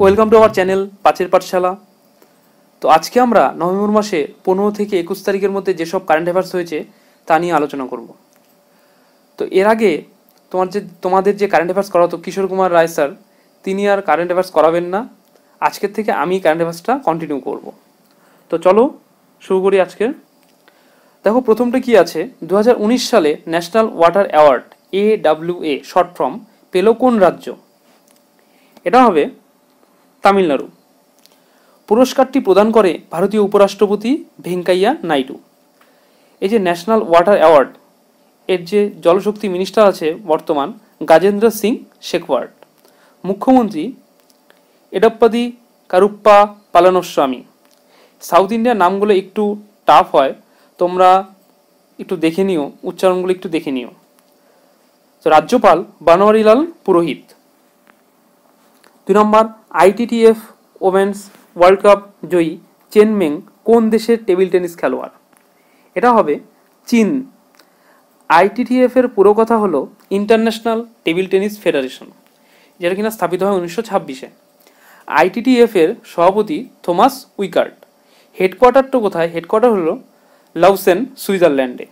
Welcome to our channel পাঁচের পাঠশালা। তো আজকে আমরা নভেম্বর মাসে 15 থেকে 21 তারিখের মধ্যে যেসব কারেন্ট অ্যাফেয়ার্স হয়েছে তা নিয়ে আলোচনা করব। তো এর আগে তোমাদের যে কারেন্ট অ্যাফেয়ার্স করাতো কিশোর কুমার রায় স্যার, তিনি আর কারেন্ট অ্যাফেয়ার্স করাবেন না। আজকের থেকে আমি কারেন্ট অ্যাফেয়ার্সটা কন্টিনিউ করব। তো চলো শুরু করি আজকের। দেখো প্রথমটা কি আছে, 2019 সালে national water award AWA short form পেল কোন রাজ্য? এটা হবে তামিলনাড়ু। পুরস্কারটি প্রদান করে ভারতীয় উপরাষ্ট্রপতি ভেঙ্কাইয়া নাইডু। এই যে ন্যাশনাল ওয়াটার অ্যাওয়ার্ড, এর যে জলশক্তি মিনিস্টার আছে বর্তমান গাজেন্দ্র সিং শেখওয়াট, মুখ্যমন্ত্রী এডপ্পাদি কারুপ্পা পালানোস্বামী। সাউথ ইন্ডিয়ার নামগুলো একটু টাফ হয়, তোমরা একটু দেখে নিও, উচ্চারণগুলো একটু দেখে নিও। তো রাজ্যপাল বানোয়ারিলাল পুরোহিত। 2 নম্বর, ITTF ওমেন্স ওয়ার্ল্ড কাপ জয়ী চেন মেং কোন দেশের টেবিল টেনিস খেলোয়াড়? এটা হবে চীন। ITTF এর পুরো কথা হলো ইন্টারন্যাশনাল টেবিল টেনিস ফেডারেশন, যেটা কিনা স্থাপিত হয় 1926-এ। ITTF এর সভাপতি থমাস উইকার্ট। হেডকোয়ার্টারটা কোথায়? হেডকোয়ার্টার হলো লাউসেন, সুইজারল্যান্ডে।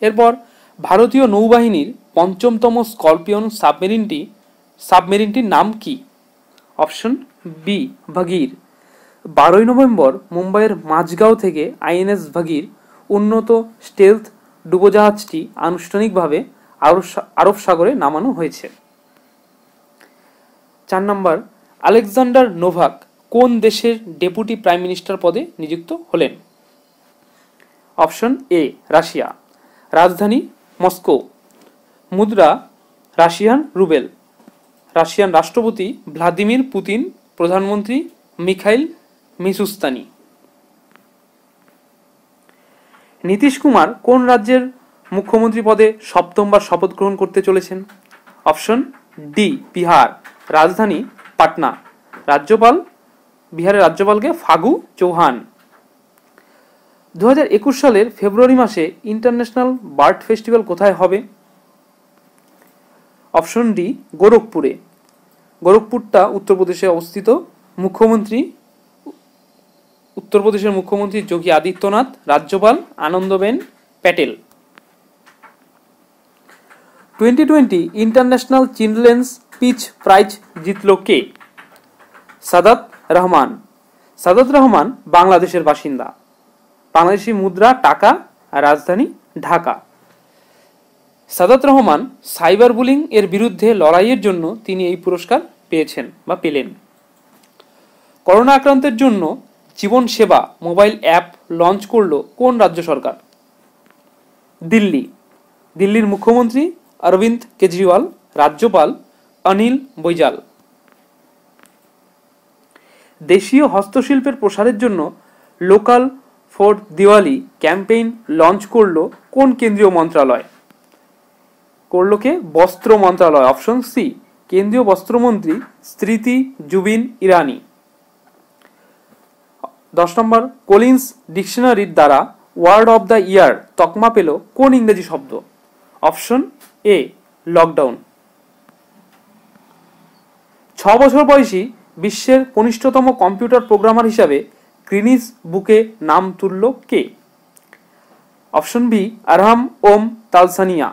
এরপর ভারতীয় নৌবাহিনীর 5ম স্করপিয়ন সাবমেরিনটির নাম কি? Option B ভাগীর। 12 নভেম্বর মুম্বাইয়ের মাঝগাঁও থেকে INS ভাগীর উন্নত স্টেলথ ডুবোজাহাজটি আনুষ্ঠানিকভাবে আরব সাগরে নামানো হয়েছে। 4 নম্বর, আলেকজান্ডার নোভাক কোন দেশের ডেপুটি প্রাইম মিনিস্টার পদে নিযুক্ত হলেন? Option A Russia. রাজধানী মস্কো। মুদ্রা রাশিয়ান রুবেল। রাশিয়ান রাষ্ট্রপতি ভ্লাদিমির পুতিন। প্রধানমন্ত্রী মিখাইল মিশুস্তানি। নীতিশ কুমার কোন রাজ্যের মুখ্যমন্ত্রী পদে 7বার শপথ গ্রহণ করতে চলেছেন? Option D Bihar. রাজধানী পাটনা। বিহারের রাজ্যপালকে ফাগু চৌহান। 2021 সালের ফেব্রুয়ারি মাসে ইন্টারন্যাশনাল বার্ড ফেস্টিভ্যাল কোথায় হবে? Option D গোরখপুরে। গোরখপুরটা উত্তরপ্রদেশে অবস্থিত। উত্তরপ্রদেশের মুখ্যমন্ত্রী যোগী আদিত্যনাথ। রাজ্যপাল Anandiben Patel. 2020 International Children's Peace Prize জিতল কে? সাদাত রহমান। সাদাত রহমান বাংলাদেশের বাসিন্দা। বাংলাদেশি মুদ্রা টাকা, রাজধানী ঢাকা। সাদাত রহমান সাইবার বুলিং এর বিরুদ্ধে লড়াইয়ের জন্য তিনি এই পুরস্কার পেলেন। করোনা আক্রান্তের জন্য জীবন সেবা মোবাইল অ্যাপ লঞ্চ করল কোন রাজ্য সরকার? দিল্লি। দিল্লির মুখ্যমন্ত্রী অরবিন্দ কেজরিওয়াল। রাজ্যপাল অনিল বৈজাল। দেশীয় হস্তশিল্পের প্রসারের জন্য local for Diwali campaign launch করল কোন কেন্দ্রীয় মন্ত্রণালয়? করলো কে? বস্ত্র মন্ত্রণালয়। অপশন সি কেন্দ্রীয় বস্ত্রমন্ত্রী স্মৃতি জুবিন ইরানি। 10 নম্বর, কলিন্স ডিকশনারির দ্বারা ওয়ার্ড অব দ্য ইয়ার তকমা পেল কোন ইংরেজি শব্দ? Option A lockdown. 6 বছর বয়সী বিশ্বের কনিষ্ঠতম কম্পিউটার প্রোগ্রামার হিসাবে গ্রিনিস বুকে নাম তুলল কে? অপশন বি আরহাম ওম তালসানিয়া।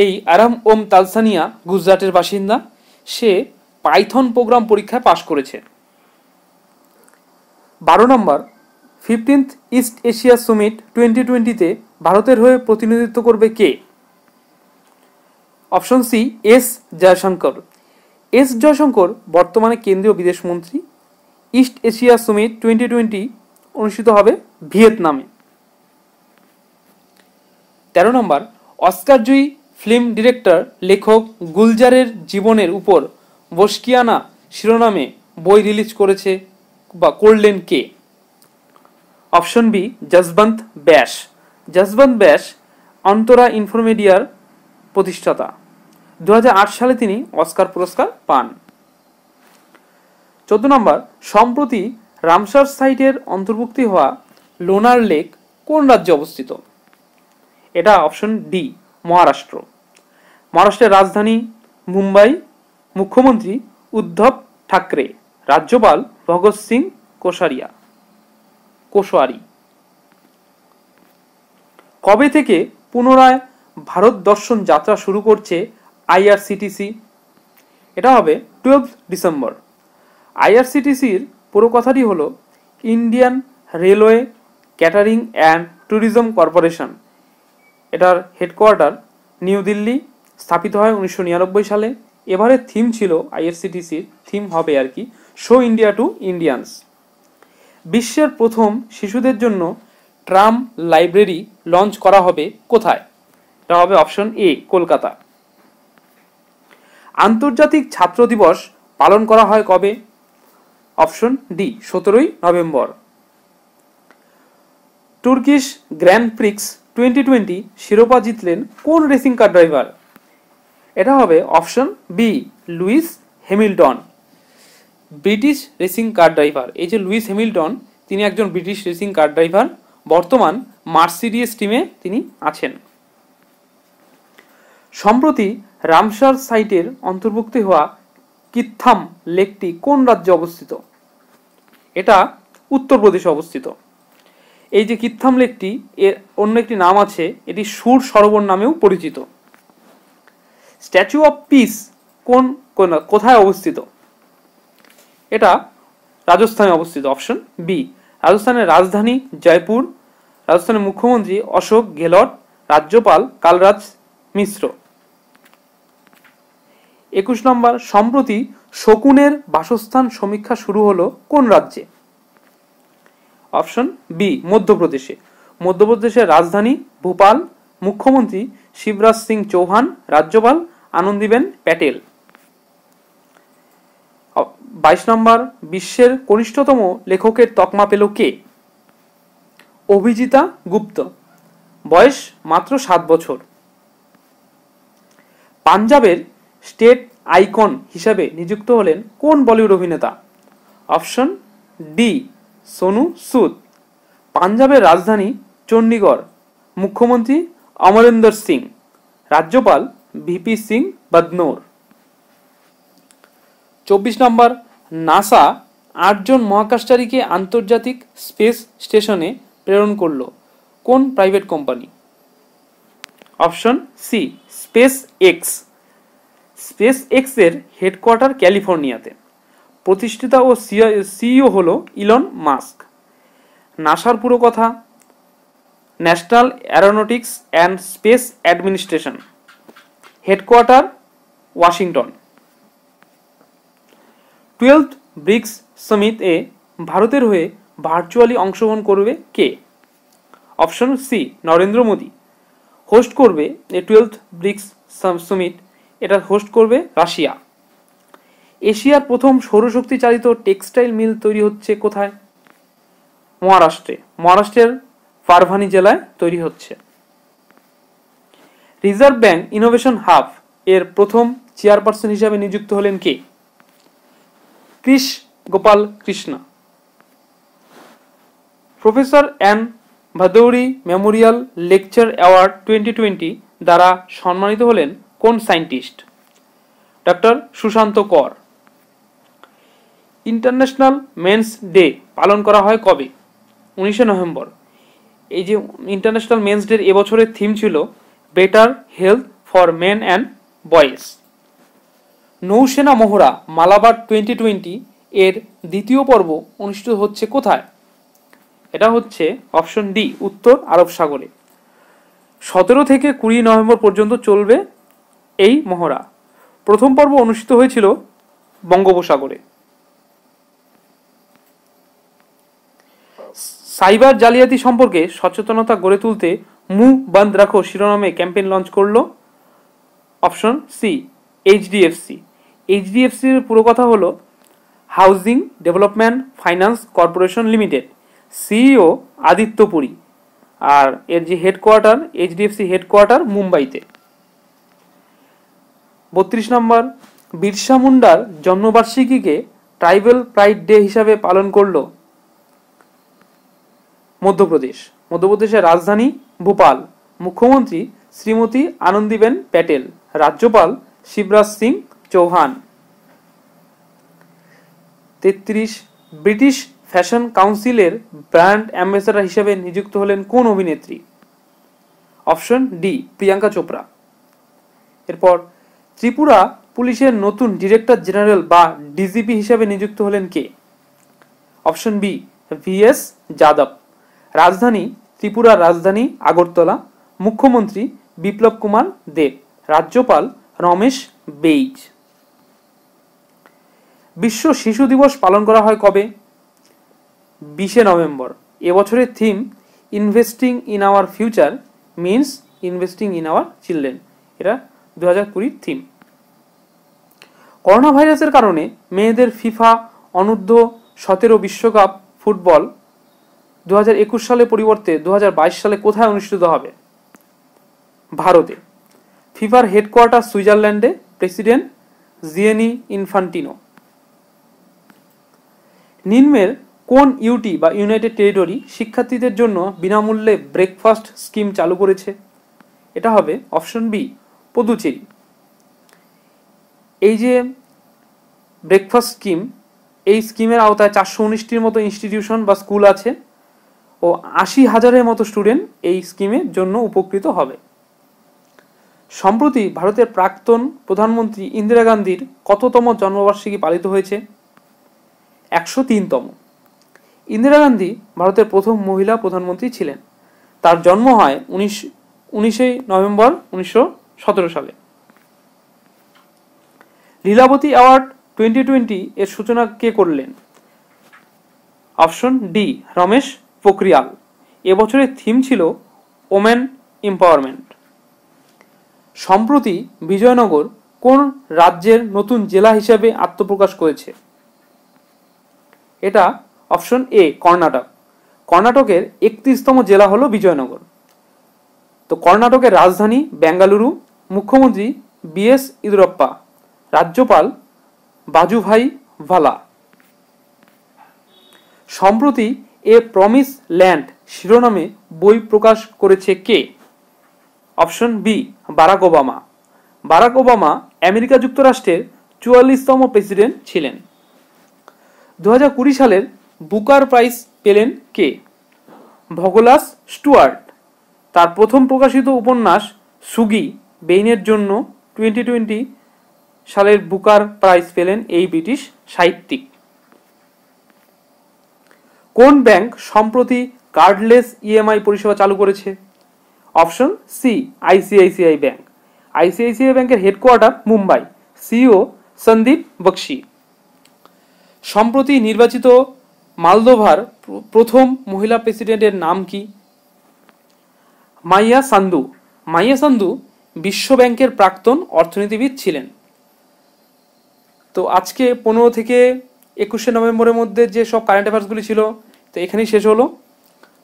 এই আরহাম ওম তালসানিয়া গুজরাটের বাসিন্দা। সে পাইথন প্রোগ্রাম পরীক্ষায় পাশ করেছে। 12 নম্বর, 15th ইস্ট এশিয়া সামিট 2020-তে ভারতের হয়ে প্রতিনিধিত্ব করবে কে? Option C S Jaishankar. S Jaishankar বর্তমানে কেন্দ্রীয় বিদেশমন্ত্রী। ইস্ট এশিয়া সামিট 2020 অনুষ্ঠিত হবে ভিয়েতনামে। 13 নম্বর, অস্কারজয়ী ফিল্ম ডিরেক্টর লেখক গুলজারের জীবনের উপর বশকিয়ানা শিরোনামে বই রিলিজ করলেন কে? অপশন বি যশবন্ত ব্যাস। যশবন্ত ব্যাস অন্তরা ইনফোমিডিয়ার প্রতিষ্ঠাতা। 2008 সালে তিনি অস্কার পুরস্কার পান। 14 নম্বর, সম্প্রতি রামসার সাইটের অন্তর্ভুক্তি হওয়া লোনার লেক কোন রাজ্যে অবস্থিত? এটা অপশন ডি মহারাষ্ট্র। মহারাষ্ট্রের রাজধানী মুম্বাই। মুখ্যমন্ত্রী উদ্ধব ঠাকরে, রাজ্যপাল ভগৎ সিং কোশারি। কবে থেকে পুনরায় ভারত দর্শন যাত্রা শুরু করছে আইআরসিটিসি? এটা হবে 12 ডিসেম্বর। আইআরসিটিসির পুরো কথাটি হলো Indian railway catering and tourism corporation. এটার হেডকোয়ার্টার নিউ দিল্লি, স্থাপিত হয় 1999 সালে। এবারের থিম ছিল আইআরসিটিসির থিম হবে আর কি শো ইন্ডিয়া টু ইন্ডিয়ান্স। বিশ্বের প্রথম শিশুদের জন্য ট্রাম লাইব্রেরি লঞ্চ করা হবে কোথায়? এটা হবে অপশন এ, কলকাতা। আন্তর্জাতিক ছাত্র দিবস পালন করা হয় কবে? Option D, 17 November. Turkish grand prix 2020 শিরোপা জিতলেন কোন রেসিং কার ড্রাইভার? এটা হবে option B, Lewis Hamilton. British racing car driver, এই যে লুইস হ্যামিল্টন, তিনি একজন ব্রিটিশ রেসিং কার ড্রাইভার। বর্তমান মার্সিডিজ টিমে তিনি আছেন। সম্প্রতি রামসার সাইটের অন্তর্ভুক্ত হওয়া কিত্থাম লেকটি কোন রাজ্যে অবস্থিত? এটা উত্তরপ্রদেশে অবস্থিত। এই যে কিত্থাম লেকটি, এর অন্য একটি নাম আছে, এটি সুর সরোবর নামেও পরিচিত। স্ট্যাচু অফ পিস কোথায় অবস্থিত? এটা রাজস্থানে অবস্থিত, অপশন বি। রাজস্থানের রাজধানী জয়পুর। রাজস্থানের মুখ্যমন্ত্রী অশোক গেহলট, রাজ্যপাল কালরাজ মিশ্র। 21 নম্বর, সম্প্রতি শকুনের বাসস্থান সমীক্ষা শুরু হলো কোন রাজ্যে? অপশন বি, মধ্যপ্রদেশে। মধ্যপ্রদেশের রাজধানী ভোপাল, মুখ্যমন্ত্রী শিবরাজ সিং চৌহান, রাজ্যপাল আনন্দীবেন প্যাটেল। 22 নম্বর, বিশ্বের কনিষ্ঠতম লেখকের তকমা পেল কে? অভিজিতা গুপ্ত, বয়স মাত্র 7 বছর। পাঞ্জাবের স্টেট আইকন হিসাবে নিযুক্ত হলেন কোন বলিউড অভিনেতা? অপশন ডি, সোনু সুদ। পাঞ্জাবের রাজধানী চণ্ডীগড়, মুখ্যমন্ত্রী অমরিন্দর সিং, রাজ্যপাল VP Singh Badnore. 24 number, NASA 8 জন মহাকাশচারীকে আন্তর্জাতিক স্পেস স্টেশনে প্রেরণ করল কোন private company? Option C, SpaceX. SpaceX এর হেডকোয়ার্টার ক্যালিফোর্নিয়াতে। প্রতিষ্ঠাতা ও সিইও হলো ইলন মাস্ক। নাসার পুরো কথা national aeronautics and space administration, headquarter Washington. 12th BRICS summit এ ভারতের হয়ে ভার্চুয়ালি অংশগ্রহণ করবে কে? Option C, Narendra Modi. Host করবে এই 12th ব্রিক্স সামিট, এটা হোস্ট করবে রাশিয়া। এশিয়ার প্রথম সৌরশক্তি চালিত টেক্সটাইল মিল তৈরি হচ্ছে কোথায়? মহারাষ্ট্রে। মহারাষ্ট্রের পারভানি জেলায় তৈরি হচ্ছে। রিজার্ভ ব্যাংক ইনোভেশন হাব এর প্রথম চেয়ারপারসন হিসাবে নিযুক্ত হলেন কে? Krish Gopal Krishna. Professor N Bhaduri memorial lecture award 2020 দ্বারা সম্মানিত হলেন কোন সায়েন্টিস্ট? ডক্টর সুশান্ত কর। ইন্টারন্যাশনাল মেন্স ডে পালন করা হয় কবে? 19 নভেম্বর। এই যে ইন্টারন্যাশনাল মেন্স ডে এবছরের থিম ছিল better health for men and boys. নৌসেনা মহড়া মালাবার 2020 এর দ্বিতীয় পর্ব অনুষ্ঠিত হচ্ছে কোথায়? এটা হচ্ছে অপশন ডি, উত্তর আরব সাগরে। 17 থেকে 20 নভেম্বর পর্যন্ত চলবে এই মহড়া। প্রথম পর্ব অনুষ্ঠিত হয়েছিল বঙ্গোপসাগরে। সাইবার জালিয়াতি সম্পর্কে সচেতনতা গড়ে তুলতে মুখ বন্ধ রাখো শিরোনামে ক্যাম্পেইন লঞ্চ করলো অপশন সি, এইচডিএফসি। এইচডিএফসির পুরো কথা হলো housing development finance corporation limited. CEO Aditya Puri. আর এর যে হেডকোয়ার্টার, এইচডিএফসি হেডকোয়ার্টার মুম্বাইতে। 32 নম্বর, বিরসা মুন্ডার জন্মবার্ষিকীকে ট্রাইবাল প্রাইড ডে হিসাবে পালন করলো মধ্যপ্রদেশ। মধ্যপ্রদেশের রাজধানী ভোপাল, মুখ্যমন্ত্রী শ্রীমতী আনন্দীবেন প্যাটেল, রাজ্যপাল শিবরাজ সিং চৌহান। 33 ব্রিটিশ ফ্যাশন কাউন্সিলের ব্র্যান্ড অ্যাম্বাসেডর হিসেবে নিযুক্ত হলেন কোন অভিনেত্রী? Option D Priyanka Chopra. এরপর ত্রিপুরা পুলিশের নতুন ডিরেক্টর জেনারেল বা ডিজিপি হিসেবে নিযুক্ত হলেন কে? Option B VS Yadav. রাজধানী ত্রিপুরার রাজধানী আগরতলা। মুখ্যমন্ত্রী বিপ্লব কুমার দেব। রাজ্যপাল রমেশ বেইজ। বিশ্ব শিশু দিবস পালন করা হয় কবে? 20 নভেম্বর। এবছরের theme investing in our future means investing in our children. এটা 2020 থিম। করোনা ভাইরাসের কারণে মেয়েদের ফিফা অনূর্ধ্ব 17 বিশ্বকাপ ফুটবল 2021 সালে পরিবর্তে 2022 সালে কোথায় অনুষ্ঠিত হবে? ভারতে। ফিফার হেডকোয়ার্টার সুইজারল্যান্ডে। প্রেসিডেন্ট জিয়েনি ইনফান্টিনো। নিম্নের কোন ইউটি বা ইউনাইটেড টেরিটরি শিক্ষার্থীদের জন্য বিনামূল্যে ব্রেকফাস্ট স্কিম চালু করেছে? এটা হবে অপশন বি পুদুচেরি। এই যে ব্রেকফাস্ট স্কিম, এই স্কিমের আওতায় 419টির মতো ইনস্টিটিউশন বা স্কুল আছে ও 80,000-এর মতো স্টুডেন্ট এই স্কিমের জন্য উপকৃত হবে। সম্প্রতি ভারতের প্রাক্তন প্রধানমন্ত্রী ইন্দিরা গান্ধীর কততম জন্মবার্ষিকী পালিত হয়েছে? 103তম। ইন্দিরা গান্ধী ভারতের প্রথম মহিলা প্রধানমন্ত্রী ছিলেন। তার জন্ম হয় 19 নভেম্বর 1917 সালে। লীলাবতী অ্যাওয়ার্ড 2020 এর সূচনা কে করলেন? Option D Ramesh Pokhriyal. এবছরের থিম ছিল ওমেন এম্পাওয়ারমেন্ট। সম্প্রতি বিজয়নগর কোন রাজ্যের নতুন জেলা হিসেবে আত্মপ্রকাশ করেছে? এটা অপশন এ কর্ণাটক। কর্ণাটকের 31তম জেলা হলো বিজয়নগর। তো কর্ণাটকের রাজধানী বেঙ্গালুরু। মুখ্যমন্ত্রী বিএস ইয়েদিউরাপ্পা। রাজ্যপাল বাজুভাই ভালা। সম্প্রতি এ প্রমিস ল্যান্ড শিরোনামে বই প্রকাশ করেছে কে? Option B Barack Obama. Barack Obama America যুক্তরাষ্ট্রের 44তম প্রেসিডেন্ট ছিলেন। 2020 সালের বুকার প্রাইজ পেলেন কে? ভগলাস স্টুয়ার্ট। তার প্রথম প্রকাশিত উপন্যাস সুগি বেইনের জন্য 2020 সালের বুকার প্রাইজ পেলেন এই ব্রিটিশ সাহিত্যিক। কোন ব্যাংক সম্প্রতি কার্ডলেস ইএমআই পরিষেবা চালু করেছে? Option C ICICI bank. ICICI ব্যাংকের হেডকোয়ার্টার মুম্বাই। সিইও সন্দীপ বক্সি। সম্প্রতি নির্বাচিত মালদোভার প্রথম মহিলা প্রেসিডেন্টের নাম কি? মাইয়া সান্দু। মাইয়া সান্দু বিশ্ব ব্যাংকের প্রাক্তন অর্থনীতিবিদ ছিলেন। তো আজকে 15 থেকে 21 নভেম্বরের মধ্যে যে সব কারেন্ট অ্যাফেয়ার্সগুলি ছিল, তো এখানেই শেষ হলো।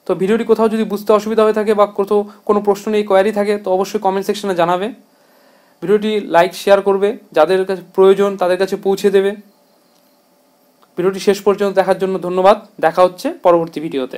তো ভিডিওটি কোথাও যদি বুঝতে অসুবিধা হয়ে থাকে বা কোথাও কোনো প্রশ্ন নিয়ে কোয়ারি থাকে তো অবশ্যই কমেন্ট সেকশনে জানাবে। ভিডিওটি লাইক শেয়ার করবে, যাদের কাছে প্রয়োজন তাদের কাছে পৌঁছে দেবে। ভিডিওটি শেষ পর্যন্ত দেখার জন্য ধন্যবাদ। দেখা হচ্ছে পরবর্তী ভিডিওতে।